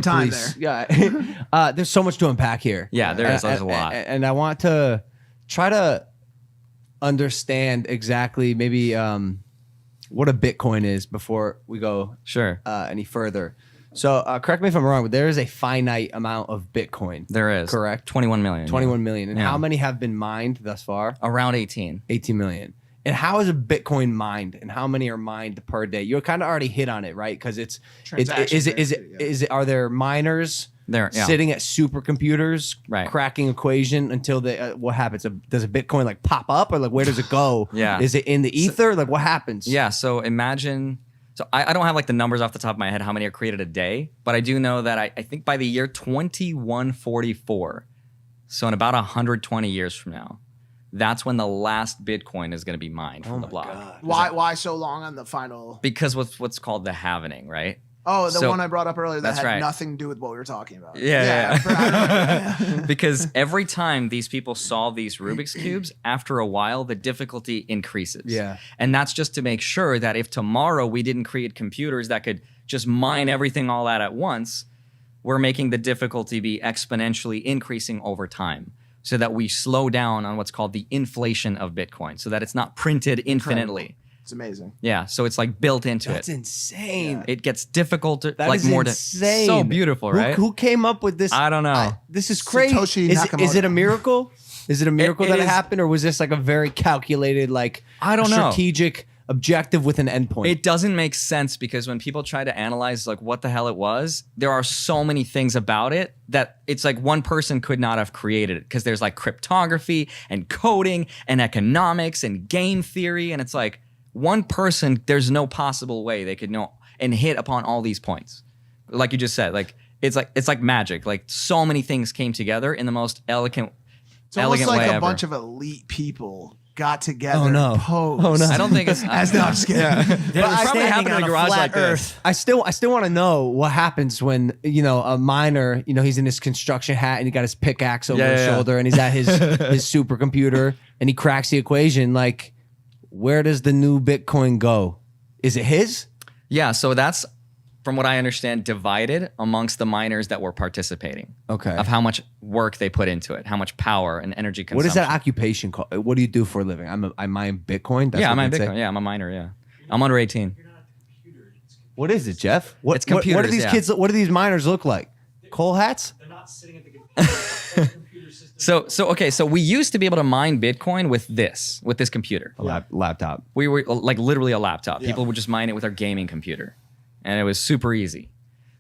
time please. there. Yeah. There's so much to unpack here. Yeah, there's a lot. And I want to try to understand exactly maybe what a Bitcoin is before we go any further. So correct me if I'm wrong, but there is a finite amount of Bitcoin. There is. Correct? 21 million. 21 million. And how many have been mined thus far? Around 18. 18 million. And how is a Bitcoin mined, and how many are mined per day? You kind of already hit on it, right? Because are there miners sitting at supercomputers, cracking equation until they what happens? Does a Bitcoin like pop up, or like where does it go? Is it in the ether? Like what happens? Yeah. So imagine. So I don't have like the numbers off the top of my head how many are created a day, but I do know that I think by the year 2144, so in about 120 years from now, that's when the last Bitcoin is going to be mined from the block. God. Why so long on the final? Because what's called the halvening, right? Oh, the one I brought up earlier that had nothing to do with what we were talking about. Yeah. Because every time these people solve these Rubik's Cubes, after a while, the difficulty increases. Yeah. And that's just to make sure that if tomorrow we didn't create computers that could just mine everything all out at once, we're making the difficulty be exponentially increasing over time, so that we slow down on what's called the inflation of Bitcoin, so that it's not printed infinitely. It's amazing. Yeah, so it's like built into That's insane. It gets difficult to That is insane. So beautiful, right? Who came up with this? I don't know. This is crazy. Satoshi Nakamoto. Is it a miracle? Is it a miracle that it happened, or was this like a very calculated, like I don't know, strategic objective with an endpoint? It doesn't make sense, because when people try to analyze like what the hell it was, there are so many things about it that it's like one person could not have created it, because there's like cryptography and coding and economics and game theory, and it's like one person, there's no possible way they could know and hit upon all these points. Like you just said, like it's like magic. Like so many things came together in the most elegant almost like way a ever. Bunch of elite people got together. Oh no! Posed. Oh no! I don't think it's. No, I'm just kidding. It probably happened in a garage like this. I still want to know what happens when a miner, he's in his construction hat and he got his pickaxe over his shoulder and he's at his supercomputer and he cracks the equation. Like, where does the new Bitcoin go? Is it his? Yeah. So that's, from what I understand, divided amongst the miners that were participating. Okay. Of how much work they put into it, how much power and energy consumption. What is that occupation called? What do you do for a living? I mine Bitcoin. I mine Bitcoin. Yeah, I'm a miner. Yeah, I'm under 18. What is it, Jeff? It's computers. What do these kids? What do these miners look like? Coal hats? They're not sitting at the computer system. So we used to be able to mine Bitcoin with this computer. Laptop. We were like literally a laptop. People would just mine it with our gaming computer, and it was super easy.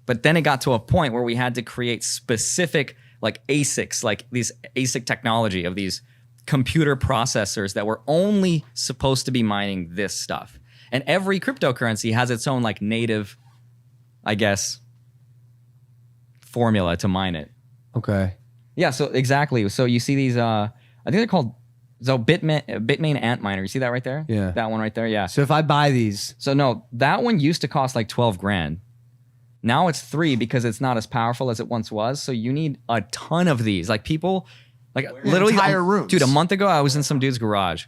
But then it got to a point where we had to create specific like ASICs, like these ASIC technology of these computer processors that were only supposed to be mining this stuff. And every cryptocurrency has its own like native, I guess, formula to mine it. Okay. Yeah, so exactly. So you see these, I think they're called, Bitmain Ant Miner. You see that right there? Yeah. That one right there, yeah. So if I buy these. So no, that one used to cost like 12 grand. Now it's 3 because it's not as powerful as it once was. So you need a ton of these. Like people, like literally, entire rooms. Dude, a month ago I was in some dude's garage.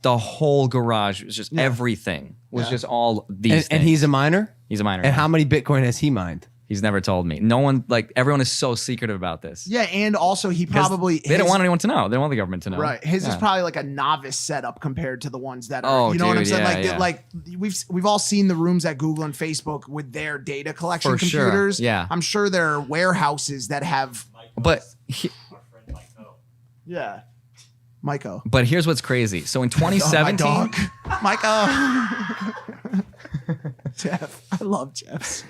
The whole garage was just everything was just all these things. And he's a miner? He's a miner. And how many Bitcoin has he mined? He's never told me. No one, like everyone is so secretive about this. Yeah, and also he probably they don't want anyone to know. They don't want the government to know. Right. His is probably like a novice setup compared to the ones that are. Oh, you know what I'm dude, saying? yeah, like we've all seen the rooms at Google and Facebook with their data collection For sure, computers. yeah. I'm sure there are warehouses that have. But Our friend Mike-O. Yeah. Mike-O. But here's what's crazy. So in 2017, Oh, my dog. Mike-O. Jeff. I love Jeff.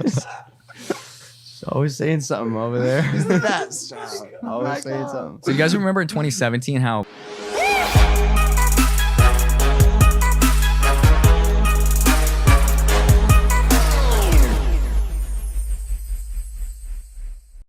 Always saying something over there. He's the best. Always saying something. so you guys remember in 2017 how